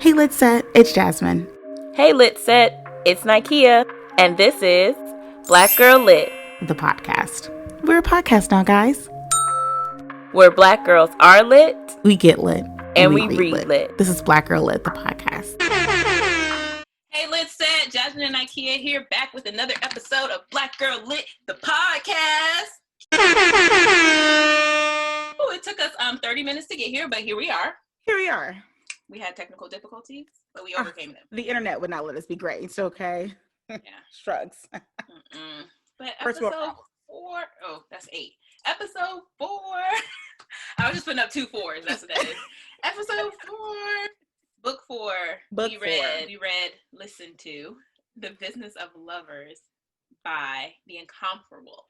Hey, Lit Set, it's Jazmine. Hey, Lit Set, it's Nikea, and this is Black Girl Lit, the podcast. We're a podcast now, guys. Where Black girls are lit, we get lit, and we read lit. This is BlackGirlLIt, the podcast. Hey, Lit Set, Jazmine and Nikea here, back with another episode of BlackGirlLIt, the podcast. Oh, it took us 30 minutes to get here, but here we are. We had technical difficulties, but we overcame them. The internet would not let us be great. It's okay. Yeah. Shrugs. But episode 4, oh, that's 8. Episode 4. I was just putting up 2 4s. That's what that is. Episode 4. Book 4. We read, listened to The Business of Lovers by the incomparable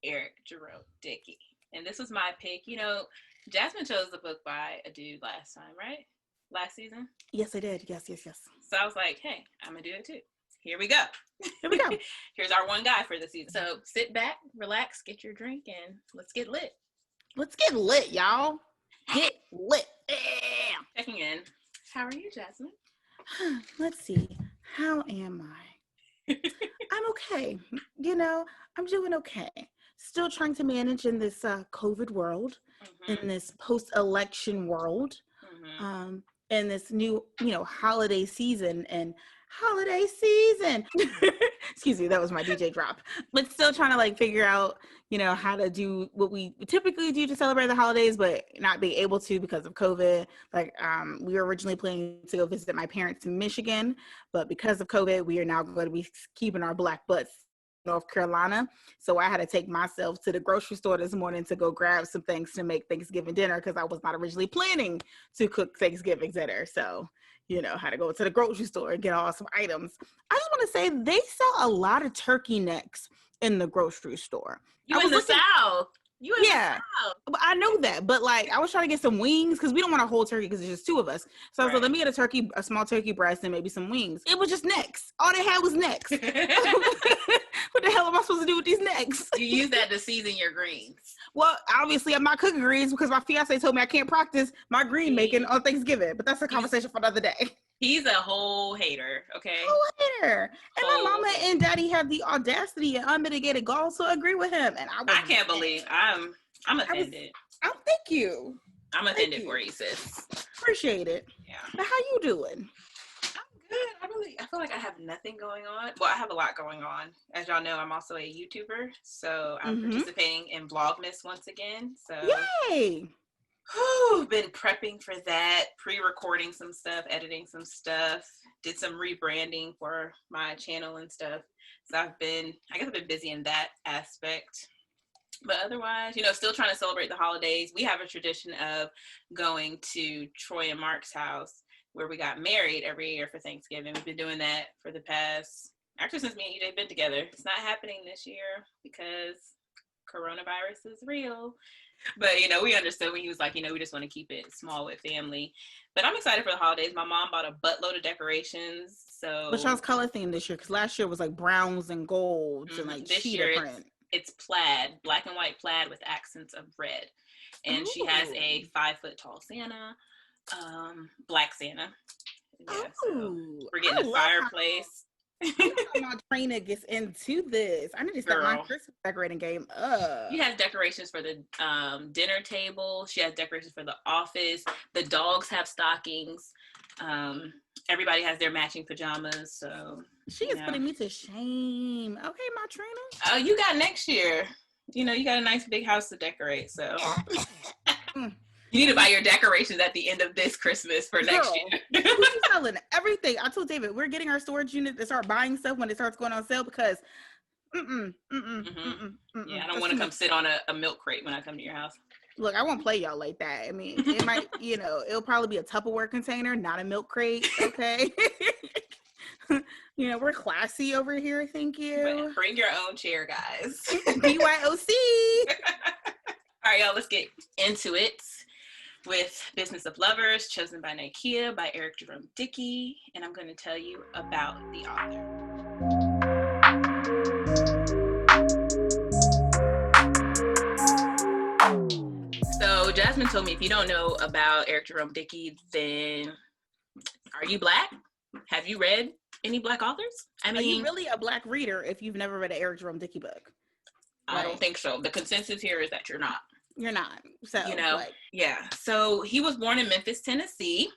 Eric Jerome Dickey. And this was my pick. You know, Jazmine chose the book by a dude last time, right? Last season? Yes, I did. Yes. So I was like, hey, I'm going to do it too. Here we go. Here's our one guy for the season. So sit back, relax, get your drink, and let's get lit. Let's get lit, y'all. Get lit. Checking in. How are you, Jazmine? Let's see. How am I? I'm okay. You know, I'm doing okay. Still trying to manage in this COVID world, in this post-election world, in this new, holiday season. Excuse me, that was my DJ drop. But still trying to figure out, how to do what we typically do to celebrate the holidays, but not be able to because of COVID. We were originally planning to go visit my parents in Michigan, but because of COVID, we are now going to be keeping our black butts in North Carolina. So I had to take myself to the grocery store this morning to go grab some things to make Thanksgiving dinner because I was not originally planning to cook Thanksgiving dinner. So how to go to the grocery store and get all some items. I just want to say they sell a lot of turkey necks in the grocery store. You in the South. I know that, but I was trying to get some wings because we don't want a whole turkey because there's just 2 of us. So I was like, let me get a small turkey breast and maybe some wings. It was just necks. All they had was necks. What the hell am I supposed to do with these necks? You use that to season your greens. Well, obviously I'm not cooking greens because my fiance told me I can't practice my green making on Thanksgiving, but that's a conversation for another day. He's a whole hater, okay? And my mama and daddy have the audacity and unmitigated gall to agree with him. And I can't believe I'm offended. Thank you. I'm offended for you, sis. Appreciate it. Yeah. But how you doing? I'm good. I feel like I have nothing going on. Well, I have a lot going on. As y'all know, I'm also a YouTuber. So I'm participating in Vlogmas once again. So yay! Been prepping for that, pre-recording some stuff, editing some stuff, did some rebranding for my channel and stuff. So I've been busy in that aspect. But otherwise, still trying to celebrate the holidays. We have a tradition of going to Troy and Mark's house where we got married every year for Thanksgiving. We've been doing that for the past, actually since me and EJ been together. It's not happening this year because coronavirus is real. But, we understood when he was like, we just want to keep it small with family. But I'm excited for the holidays. My mom bought a buttload of decorations. So, but y'all's color theme this year, because last year was browns and golds and this cheetah year print. It's plaid, black and white plaid with accents of red. And she has a 5-foot tall Santa, black Santa. Yeah, so we're getting a fireplace. My trainer gets into this. I need to start my Christmas decorating game up. She has decorations for the dinner table. She has decorations for the office. The dogs have stockings. Everybody has their matching pajamas. So she is putting me to shame. Okay, my trainer. Oh, you got next year. You got a nice big house to decorate. So you need to buy your decorations at the end of this Christmas for next year. Who's selling everything? I told David, we're getting our storage unit to start buying stuff when it starts going on sale because I don't want to come sit on a milk crate when I come to your house. Look, I won't play y'all like that. I mean, it might, it'll probably be a Tupperware container, not a milk crate, okay? We're classy over here, thank you. But bring your own chair, guys. BYOC. All right, y'all, let's get into it with Business of Lovers, chosen by Nikea, by Eric Jerome Dickey, and I'm going to tell you about the author. So Jazmine told me if you don't know about Eric Jerome Dickey, then Are you Black? Have you read any Black authors? I mean, are you really a Black reader if you've never read an Eric Jerome Dickey book? I don't think so. The consensus here is that you're not. You're not. So, yeah. So he was born in Memphis, Tennessee,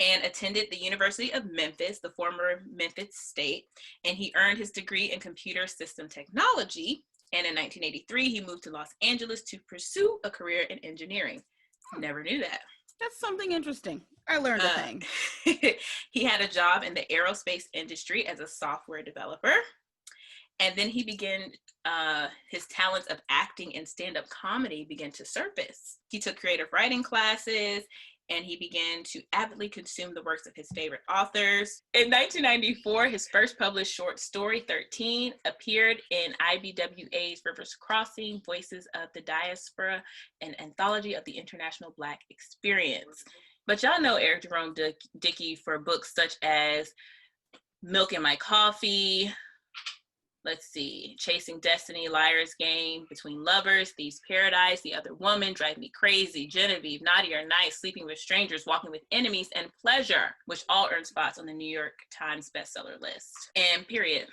and attended the University of Memphis, the former Memphis State, and he earned his degree in computer system technology. And in 1983, he moved to Los Angeles to pursue a career in engineering. Never knew that. That's something interesting. I learned a thing. He had a job in the aerospace industry as a software developer. And then he began, his talents of acting and stand-up comedy began to surface. He took creative writing classes, and he began to avidly consume the works of his favorite authors. In 1994, his first published short story, 13, appeared in IBWA's Rivers Crossing, Voices of the Diaspora, an anthology of the international Black experience. But y'all know Eric Jerome Dickey for books such as Milk in My Coffee, let's see, Chasing Destiny, Liar's Game, Between Lovers, Thieves Paradise, The Other Woman, Drive Me Crazy, Genevieve, Naughty or Nice, Sleeping with Strangers, Walking with Enemies, and Pleasure, which all earned spots on the New York Times bestseller list. And period.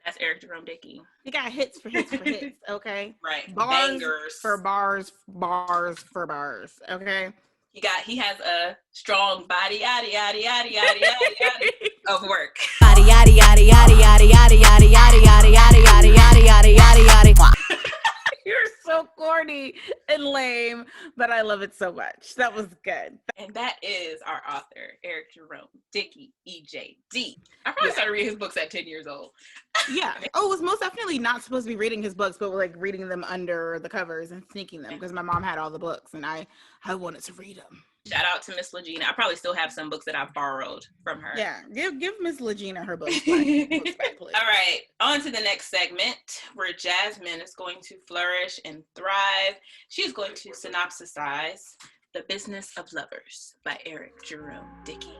That's Eric Jerome Dickey. He got hits for hits for hits, okay? Right. Bars Bangers. for bars, bars for bars, okay? He has a strong body, yada, yada, yada, yada, yada, yada of work. Yada yada yada yada yada yada yada yada yada yada yada yada yada yada yada. You're so corny and lame, but I love it so much. That was good. And that is our author, Eric Jerome Dickey, EJD. I probably started reading his books at 10 years old. Yeah. Oh, it was most definitely not supposed to be reading his books, but like reading them under the covers and sneaking them because my mom had all the books and I wanted to read them. Shout out to Miss Legina. I probably still have some books that I borrowed from her. Yeah, give Miss Legina her books back, please. All right, on to the next segment where Jazmine is going to flourish and thrive. She's going to synopsisize The Business of Lovers by Eric Jerome Dickey.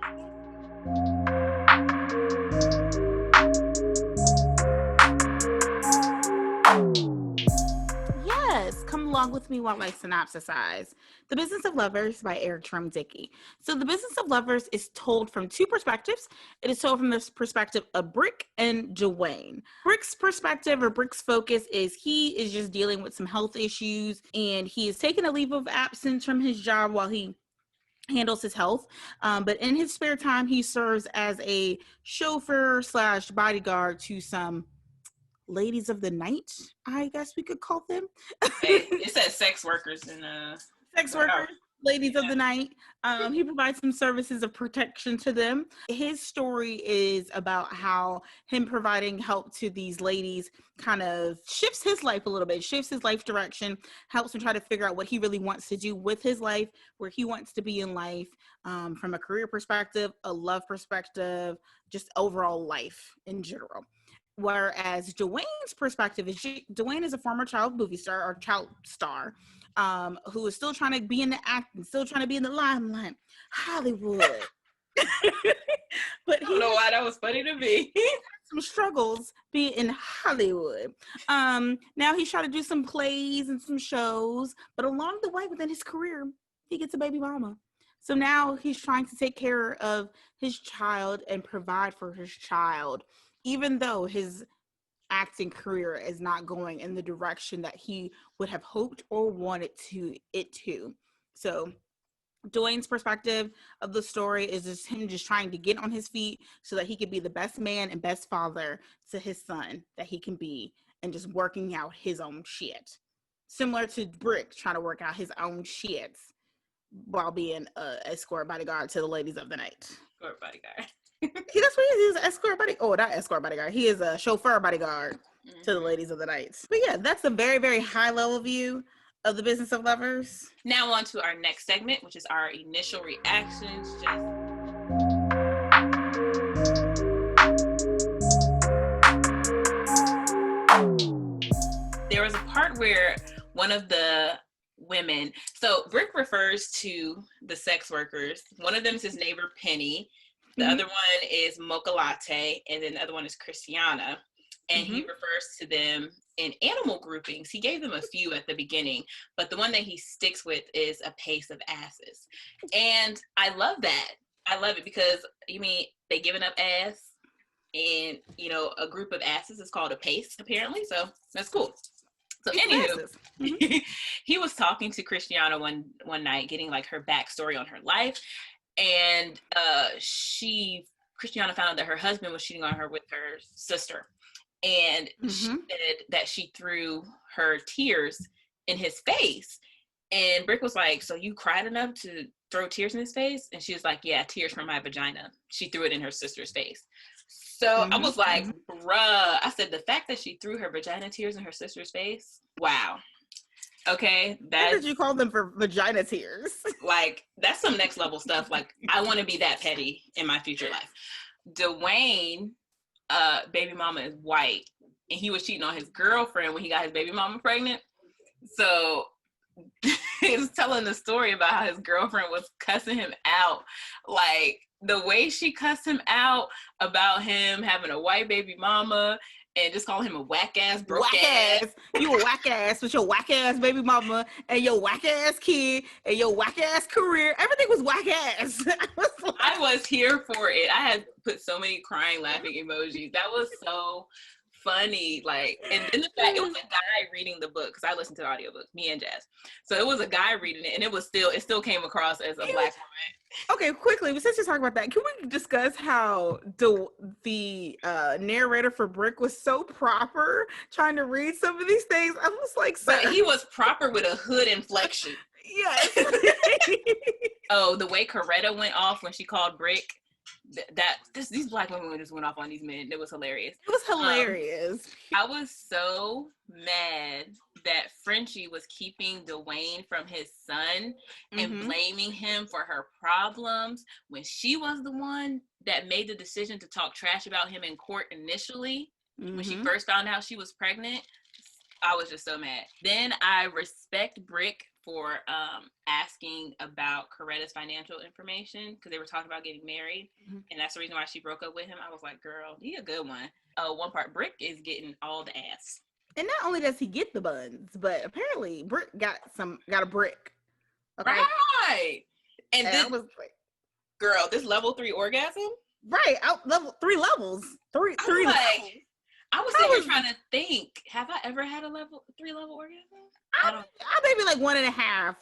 Yes, come along with me while I synopsisize. The Business of Lovers by Eric Jerome Dickey. So The Business of Lovers is told from two perspectives. It is told from the perspective of Brick and Dwayne. Brick's perspective or Brick's focus is he is just dealing with some health issues and he is taking a leave of absence from his job while he handles his health. But in his spare time, he serves as a chauffeur / bodyguard to some ladies of the night, I guess we could call them. It says sex workers and sex workers, ladies of the night. He provides some services of protection to them. His story is about how him providing help to these ladies kind of shifts his life a little bit, shifts his life direction, helps him try to figure out what he really wants to do with his life, where he wants to be in life, from a career perspective, a love perspective, just overall life in general. Whereas Dwayne's perspective is Dwayne is a former child movie star or child star who is still trying to be in the acting, still trying to be in the limelight, Hollywood. But I don't know why that was funny to me. Some struggles being in Hollywood. Now he's trying to do some plays and some shows, but along the way within his career, he gets a baby mama. So now he's trying to take care of his child and provide for his child, even though his acting career is not going in the direction that he would have hoped or wanted it to. So Dwayne's perspective of the story is just him just trying to get on his feet so that he can be the best man and best father to his son that he can be, and just working out his own shit. Similar to Brick trying to work out his own shit while being an escort bodyguard to the ladies of the night. Escort bodyguard. That's what he is, an escort body. Oh, not escort bodyguard. He is a chauffeur bodyguard to the ladies of the night. But yeah, that's a very, very high level view of The Business of Lovers. Now on to our next segment, which is our initial reactions. There was a part where one of the women, so Brick refers to the sex workers. One of them is his neighbor Penny. The other one is Mocha Latte, and then the other one is Christiana. And he refers to them in animal groupings. He gave them a few at the beginning, but the one that he sticks with is a pace of asses. And I love that. I love it because you mean they giving up ass, and you know a group of asses is called a pace apparently. So that's cool. So anywho, he was talking to Christiana one night, getting like her backstory on her life, and Christiana found out that her husband was cheating on her with her sister, and she said that she threw her tears in his face. And Brick was like, so you cried enough to throw tears in his face? And she was like, yeah, tears from my vagina. She threw it in her sister's face. So I was like, bruh. I said, the fact that she threw her vagina tears in her sister's face, wow. Okay. What did you call them for vagina tears? Like, that's some next level stuff. Like, I want to be that petty in my future life. Dwayne, baby mama is white. And he was cheating on his girlfriend when he got his baby mama pregnant. So he was telling the story about how his girlfriend was cussing him out. Like, the way she cussed him out about him having a white baby mama and just calling him a whack ass, broke ass. You a whack ass with your whack ass baby mama and your whack ass kid and your whack ass career. Everything was whack ass. I was here for it. I had put so many crying, laughing emojis. That was so funny. Like, and then the fact it was a guy reading the book, because I listened to the audiobook, me and Jazz. So it was a guy reading it, and it still came across as a black woman. Okay, quickly, since you're talking about that, can we discuss how the narrator for Brick was so proper trying to read some of these things? I was like, sir. But he was proper with a hood inflection. Yes. Oh, the way Coretta went off when she called Brick. These black women just went off on these men. It was hilarious. It was hilarious. I was so mad that Frenchie was keeping Dwayne from his son and blaming him for her problems when she was the one that made the decision to talk trash about him in court initially when she first found out she was pregnant. I was just so mad. Then I respect Brick for asking about Coretta's financial information because they were talking about getting married, and that's the reason why she broke up with him. I was like, girl, you a good one. One part, Brick is getting all the ass. And not only does he get the buns, but apparently Brick got a brick. Okay? Right. And this was like, girl, this level 3 orgasm? Right. Level 3 levels. Three levels. I was sitting here trying to think, have I ever had a level 3 orgasm? I maybe like 1.5,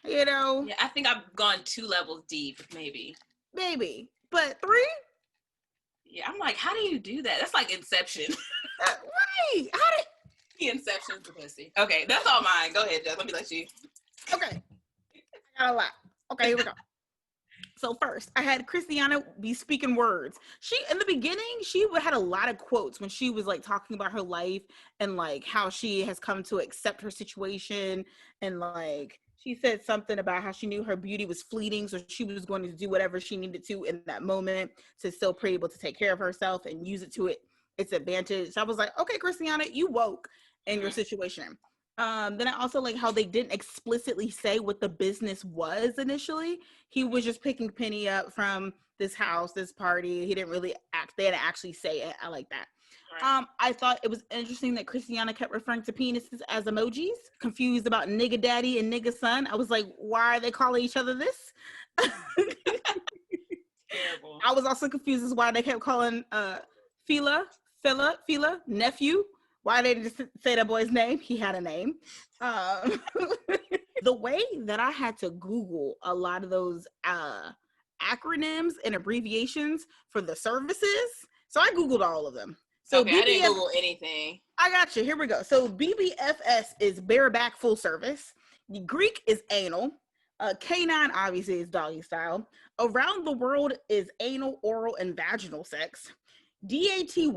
you know? Yeah, I think I've gone 2 levels deep, maybe. Maybe. But 3? Yeah, I'm like, how do you do that? That's like Inception. Right. He Inception's the pussy. Okay, that's all mine. Go ahead, Jess. Let me let you. Okay. I got a lot. Okay, here we go. So first, I had Christiana be speaking words. In the beginning, she had a lot of quotes when she was like talking about her life and like how she has come to accept her situation. And like, she said something about how she knew her beauty was fleeting. So she was going to do whatever she needed to in that moment to still be able to take care of herself and use it to its advantage. So I was like, okay, Christiana, you woke in your situation. Then I also like how they didn't explicitly say what the business was initially. He was just picking Penny up from this house, this party. He didn't really they didn't actually say it. I like that. Right. I thought it was interesting that Christiana kept referring to penises as emojis, confused about nigga daddy and nigga son. I was like, why are they calling each other this? Terrible. I was also confused as why they kept calling Fila, nephew. Why they didn't just say that boy's name? He had a name. The way that I had to Google a lot of those acronyms and abbreviations for the services. So I Googled all of them. So okay, I didn't Google anything. I got you. Here we go. So BBFS is bareback full service. Greek is anal. Canine obviously is doggy style. Around the world is anal, oral, and vaginal sex. DATY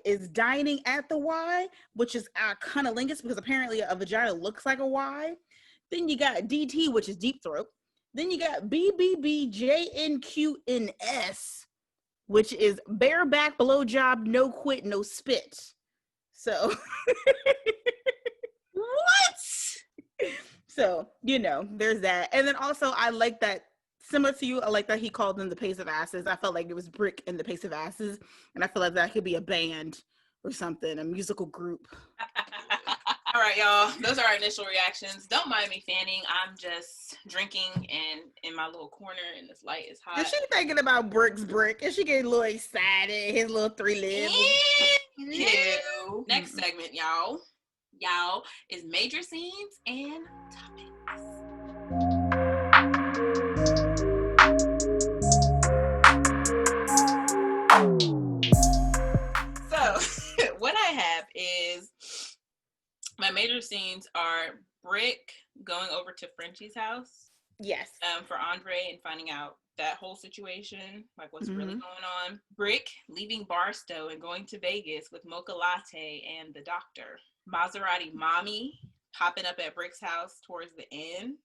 is dining at the Y, which is cunnilingus because apparently a vagina looks like a Y. Then you got DT, which is deep throat. Then you got BBBJNQNS, which is bareback, blowjob, no quit, no spit. So what? So, you know, there's that. And then also I like that, similar to you, I like that he called them the Pace of Asses. I felt like it was Brick and the Pace of Asses. And I feel like that could be a band or something, a musical group. All right, y'all. Those are our initial reactions. Don't mind me fanning. I'm just drinking and in my little corner, and this light is hot. Is she thinking about Brick's brick? Is she getting a little excited? His little 3 legs. Ew. Next segment, y'all. Y'all is major scenes and topics. So, what I have is my major scenes are Brick going over to Frenchie's house. Yes. For Andre and finding out that whole situation, like what's really going on. Brick leaving Barstow and going to Vegas with Mocha Latte and the doctor. Maserati Mommy popping up at Brick's house towards the end.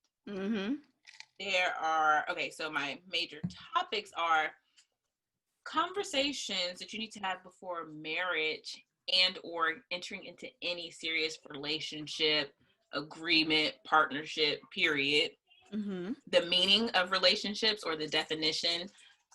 There are, so my major topics are conversations that you need to have before marriage and or entering into any serious relationship, agreement, partnership, period. The meaning of relationships or the definition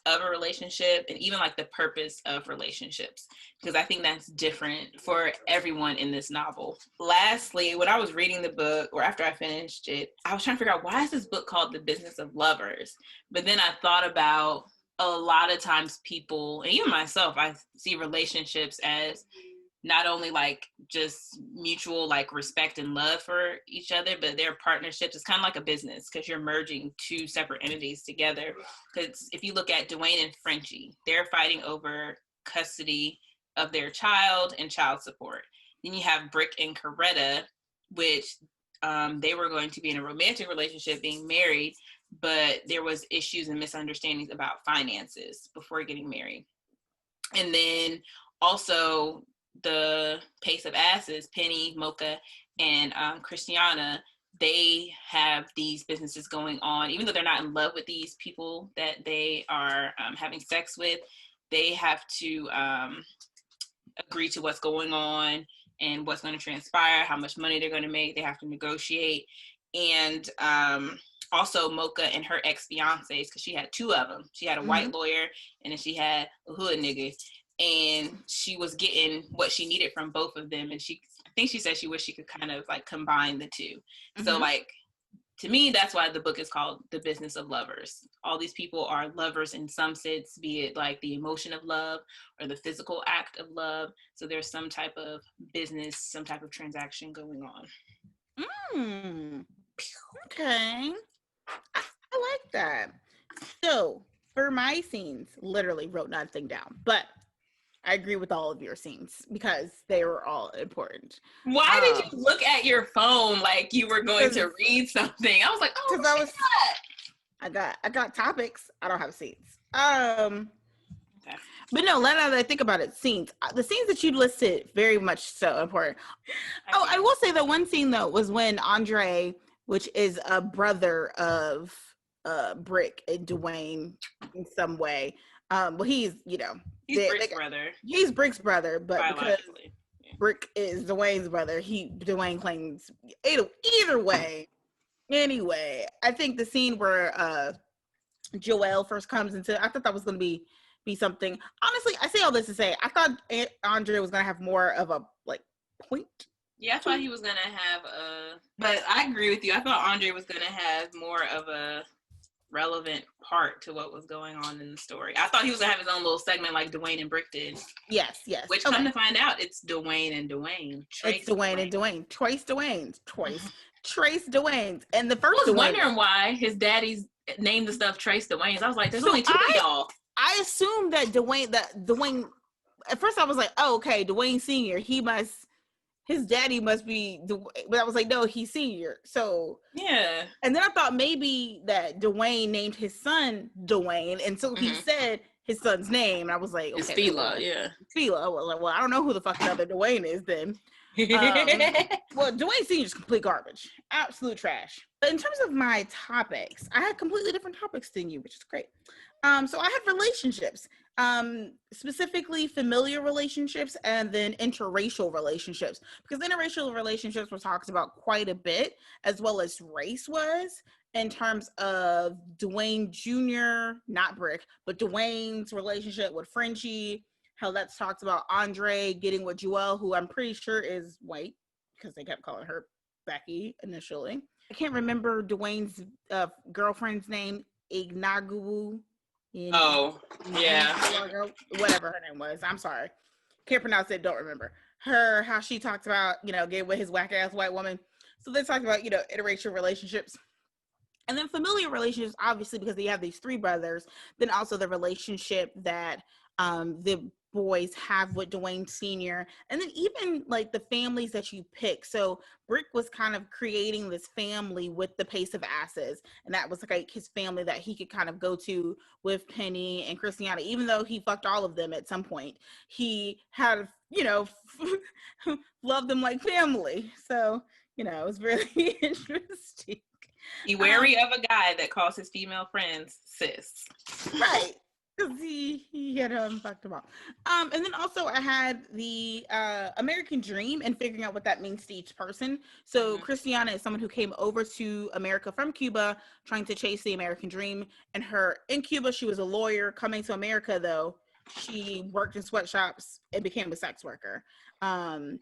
of a relationship, and even like the purpose of relationships, because I think that's different for everyone in this novel. Lastly, when I was reading the book, or after I finished it, I was trying to figure out, why is this book called The Business of Lovers? But then I thought about a lot of times people, and even myself, I see relationships as not only like just mutual like respect and love for each other, but their partnerships is kind of like a business, because you're merging two separate entities together. Because if you look at Dwayne and Frenchie, they're fighting over custody of their child and child support. Then you have Brick and Coretta, which they were going to be in a romantic relationship, being married, but there was issues and misunderstandings about finances before getting married. And then also the Pace of Asses, Penny, Mocha, and Christiana, they have these businesses going on. Even though they're not in love with these people that they are having sex with, they have to agree to what's going on and what's going to transpire, how much money they're going to make. They have to negotiate. And also Mocha and her ex-fiancés, because she had 2 of them. She had a white lawyer, and then she had a hood nigga. And she was getting what she needed from both of them. And I think she said she wished she could kind of like combine the 2. So like, to me, that's why the book is called The Business of Lovers. All these people are lovers in some sense, be it like the emotion of love or the physical act of love. So there's some type of business, some type of transaction going on. Okay. I like that. So for my scenes, literally wrote nothing down, but I agree with all of your scenes because they were all important. Why did you look at your phone like you were going to read something? I was like, oh, I got topics. I don't have scenes. But no, now that I think about it, scenes. The scenes that you listed, very much so important. I will say that one scene though was when Andre, which is a brother of Brick and Dwayne in some way. Well, he's Brick's brother. He's Brick's brother, but because Brick is Dwayne's brother, Dwayne claims either way. Anyway, I think the scene where Joelle first comes into, I thought that was going to be something. Honestly, I say all this to say, I thought Andre was going to have more of a like point. Yeah, I thought he was going to have but I agree with you. I thought Andre was going to have more of a relevant part to what was going on in the story. I thought he was going to have his own little segment like Dwayne and Brick did. Yes. Which come to find out, it's Dwayne and Dwayne. It's Dwayne and Dwayne. Trace Dwayne's. And the first I was wondering why his daddy's named the stuff Trace Dwayne's. I was like, there's only 2 of y'all. I assumed that Dwayne, at first I was like, oh, okay, Dwayne Sr., his daddy must be, but I was like, no, he's senior. So yeah. And then I thought maybe that Dwayne named his son Dwayne, and so he said his son's name. And I was like, okay, it's Fila, yeah. Fila. Well, I don't know who the fuck another Dwayne is then. Well, Dwayne Senior is complete garbage, absolute trash. But in terms of my topics, I had completely different topics than you, which is great. So I had relationships, specifically familiar relationships and then interracial relationships, because interracial relationships were talked about quite a bit, as well as race was, in terms of Dwayne Jr., not Brick, but Dwayne's relationship with Frenchie, how that's talked about Andre getting with Joelle, who I'm pretty sure is white. because they kept calling her Becky initially. I can't remember Dwayne's girlfriend's name, Ignaguwu. Oh, yeah. Whatever her name was. I'm sorry. Can't pronounce it, don't remember. How she talked about, getting with his whack-ass white woman. So they talked about, interracial relationships. And then familial relationships, obviously, because they have these three brothers. Then also the relationship that the boys have with Dwayne Sr. And then even like the families that you pick. So Brick was kind of creating this family with the Pace of Asses. And that was like his family that he could kind of go to with Penny and Christiana. Even though he fucked all of them at some point, he had, loved them like family. So, it was really interesting. Be wary of a guy that calls his female friends sis. Right. Because he had fucked them up. And then also I had the American Dream and figuring out what that means to each person. So Christiana is someone who came over to America from Cuba trying to chase the American Dream. And in Cuba, she was a lawyer. Coming to America, though, she worked in sweatshops and became a sex worker. Finding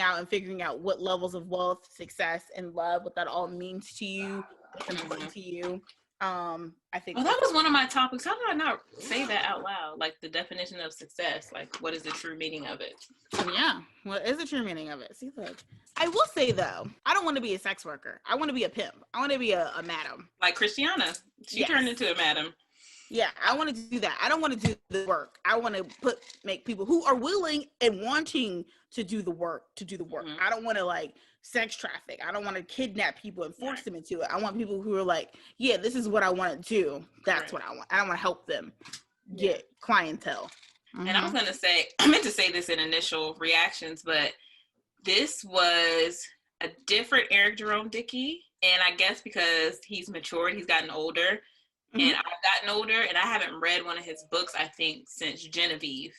out and figuring out what levels of wealth, success, and love, what that all means to you, what's important to you. I think that was one of my topics. How did I not say that out loud? Like the definition of success. Like, what is the true meaning of it? Yeah, what is the true meaning of it? See, look. I will say though, I don't want to be a sex worker. I want to be a pimp. I want to be a madam. Like Christiana, she turned into a madam. Yeah, I want to do that. I don't want to do the work. I want to make people who are willing and wanting to do the work. I don't want to sex traffic. I don't want to kidnap people and force them into it. I want people who are like, yeah, this is what I want to do. That's what I want. I don't want to help them get clientele. And I was going to say, I meant to say this in initial reactions, but this was a different Eric Jerome Dickey. And I guess because he's matured, he's gotten older. And I've gotten older, and I haven't read one of his books, I think, since Genevieve.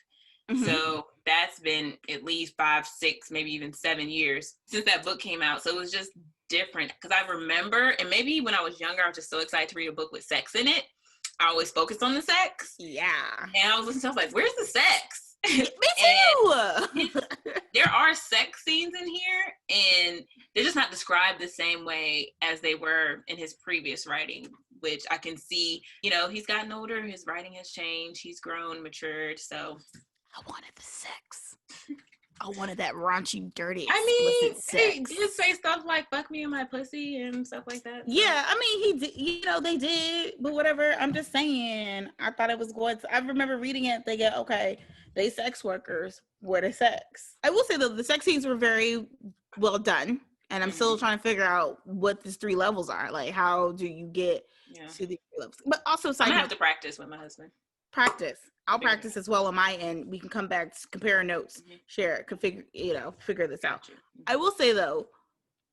So that's been at least 5, 6, maybe even 7 years since that book came out. So it was just different because I remember, and maybe when I was younger, I was just so excited to read a book with sex in it. I always focused on the sex. Yeah. And I was listening to it, I was like, where's the sex? Me too! There are sex scenes in here, and they're just not described the same way as they were in his previous writing, which I can see, he's gotten older, his writing has changed, he's grown, matured, so. I wanted the sex. I wanted that raunchy, dirty, explicit sex. He did say stuff like, fuck me in my pussy and stuff like that. So. Yeah, I mean, he did, they did, but whatever, I'm just saying, I thought it was going to, I remember reading it, thinking, okay, they sex workers, where they sex. I will say, though, the sex scenes were very well done, and I'm still trying to figure out what these 3 levels are. Like, how do you get to these 3 levels? But also, I'm gonna have to practice with my husband. Practice. I'll practice as well on my end. We can come back, compare notes, share, figure this out. I will say though,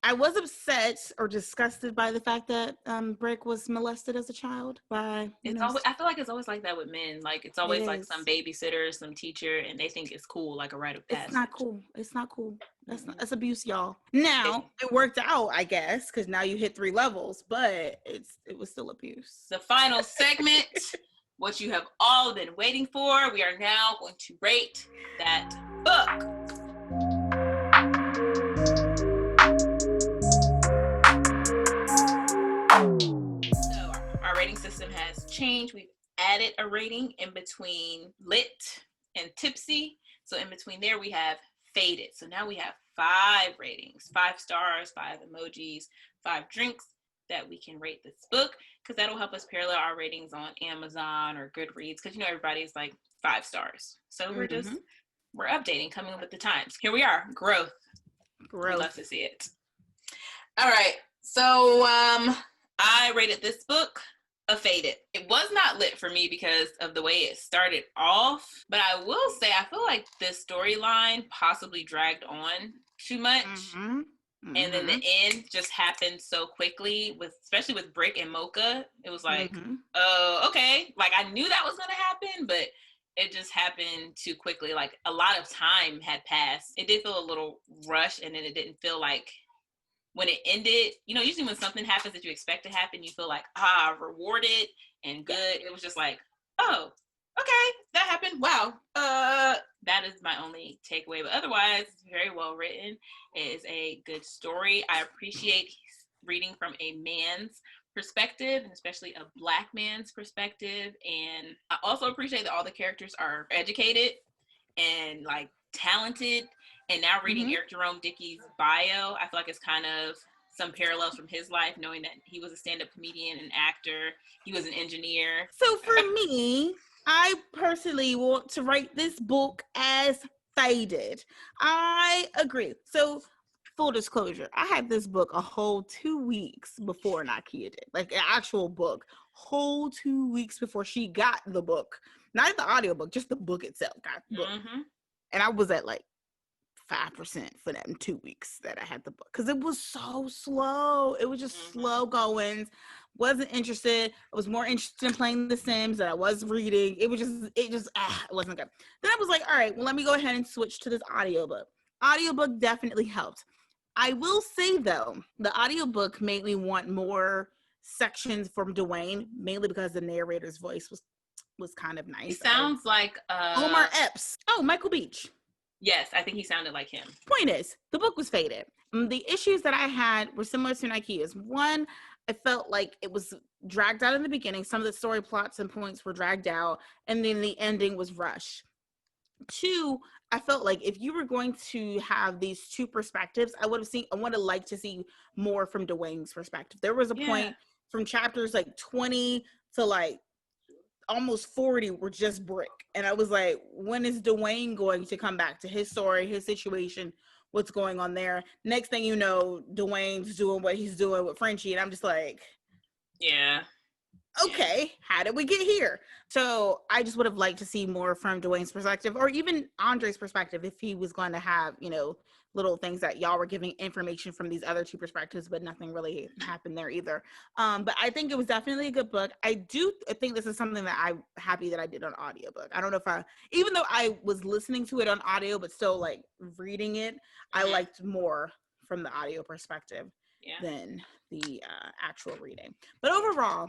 I was upset or disgusted by the fact that Brick was molested as a child by. Always, I feel like it's always like that with men. Like it's always like some babysitter, some teacher, and they think it's cool, like a rite of passage. It's not cool. That's abuse, y'all. Now it worked out, I guess, because now you hit 3 levels, but it was still abuse. The final segment. What you have all been waiting for. We are now going to rate that book. So our rating system has changed. We've added a rating in between lit and tipsy. So in between there, we have faded. So now we have 5 ratings, 5 stars, 5 emojis, 5 drinks that we can rate this book, because that'll help us parallel our ratings on Amazon or Goodreads, because everybody's like 5 stars. So we're updating, coming with the times. Here we are. Growth. We love to see it. All right. So I rated this book a faded. It was not lit for me because of the way it started off, but I will say I feel like this storyline possibly dragged on too much. And then the end just happened so quickly, especially with Brick and Mocha. It was like, oh, okay. Like I knew that was going to happen, but it just happened too quickly. Like a lot of time had passed. It did feel a little rushed, and then it didn't feel like when it ended, usually when something happens that you expect to happen, you feel like, rewarded and good. It was just like, oh, okay, that happened. Wow. That is my only takeaway. But otherwise, it's very well written. It is a good story. I appreciate reading from a man's perspective, and especially a Black man's perspective. And I also appreciate that all the characters are educated and like talented. And now reading Eric Jerome Dickey's bio, I feel like it's kind of some parallels from his life, knowing that he was a stand-up comedian, an actor, he was an engineer. So for me, I personally want to write this book as faded. I agree. So full disclosure, I had this book a whole 2 weeks before Nikea did, like an actual book, whole 2 weeks before she got the book, not the audiobook, just the book itself got the book. And I was at like 5% for them 2 weeks that I had the book, because it was so slow. It was just slow going. Wasn't interested. I was more interested in playing The Sims than I was reading. It wasn't good. Then I was like, all right, well, let me go ahead and switch to this audiobook. Audiobook definitely helped. I will say though, the audiobook made me want more sections from Dwayne, mainly because the narrator's voice was kind of nice. He sounds like Omar Epps. Oh, Michael Beach. Yes, I think he sounded like him. Point is, the book was faded. The issues that I had were similar to Nikea's. One, I felt like it was dragged out in the beginning. Some of the story plots and points were dragged out, and then the ending was rushed. Two, I felt like if you were going to have these two perspectives, I would have liked to see more from Dwayne's perspective. There was a point from chapters like 20 to like almost 40 were just Brick. And I was like, when is Dwayne going to come back to his story, his situation, what's going on there? Next thing you know, Dwayne's doing what he's doing with Frenchie. And I'm just like, yeah. Okay, how did we get here? So I just would have liked to see more from Dwayne's perspective, or even Andre's perspective, if he was going to have, little things that y'all were giving information from these other two perspectives, but nothing really happened there either. But I think it was definitely a good book. I think this is something that I'm happy that I did on audiobook. I don't know if even though I was listening to it on audio, but still like reading it, I liked more from the audio perspective than the actual reading. But overall,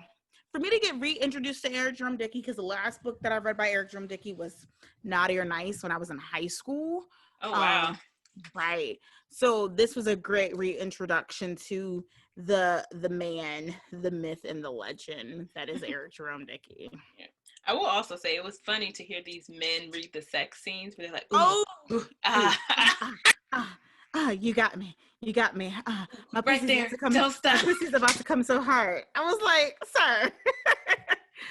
for me to get reintroduced to Eric Jerome Dickey, because the last book that I read by Eric Jerome Dickey was Naughty or Nice when I was in high school. Oh, wow. Right. So this was a great reintroduction to the man, the myth, and the legend that is Eric Jerome Dickey. Yeah. I will also say it was funny to hear these men read the sex scenes where they're like, you got me. You got me. My right there. Don't stop. My pussy's about to come so hard. I was like, sir.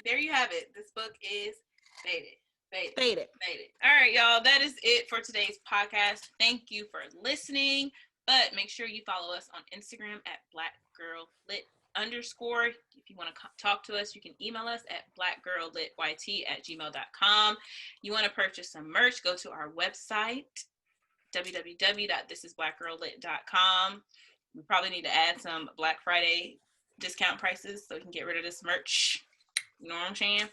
There you have it. This book is faded. All right, y'all. That is it for today's podcast. Thank you for listening. But make sure you follow us on Instagram at BlackGirlLIt_. If you want to talk to us, you can email us at blackgirllitYT@gmail.com. You want to purchase some merch, go to our website, www.thisisblackgirllit.com. We probably need to add some Black Friday discount prices so we can get rid of this merch. You know what I'm saying?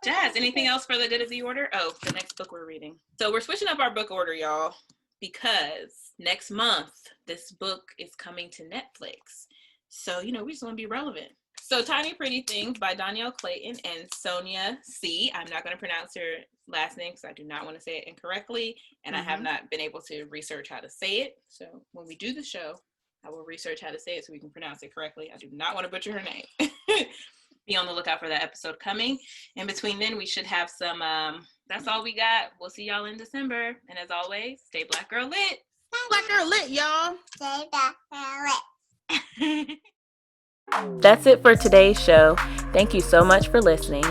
Jazz, anything else for the Did of the Order? Oh, the next book we're reading. So we're switching up our book order, y'all, because next month, this book is coming to Netflix. So, we just want to be relevant. So Tiny Pretty Things by Danielle Clayton and Sonia C. I'm not going to pronounce her last name because I do not want to say it incorrectly, and I have not been able to research how to say it. So when we do the show, I will research how to say it so we can pronounce it correctly. I do not want to butcher her name. Be on the lookout for that episode coming. In between then, we should have some, that's all we got. We'll see y'all in December. And as always, stay Black Girl Lit. Black Girl Lit, y'all. Stay Black Girl Lit. That's it for today's show. Thank you so much for listening.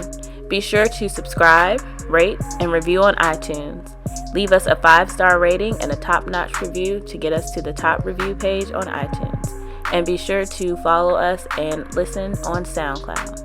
Be sure to subscribe, rate, and review on iTunes. Leave us a 5-star rating and a top-notch review to get us to the top review page on iTunes. And be sure to follow us and listen on SoundCloud.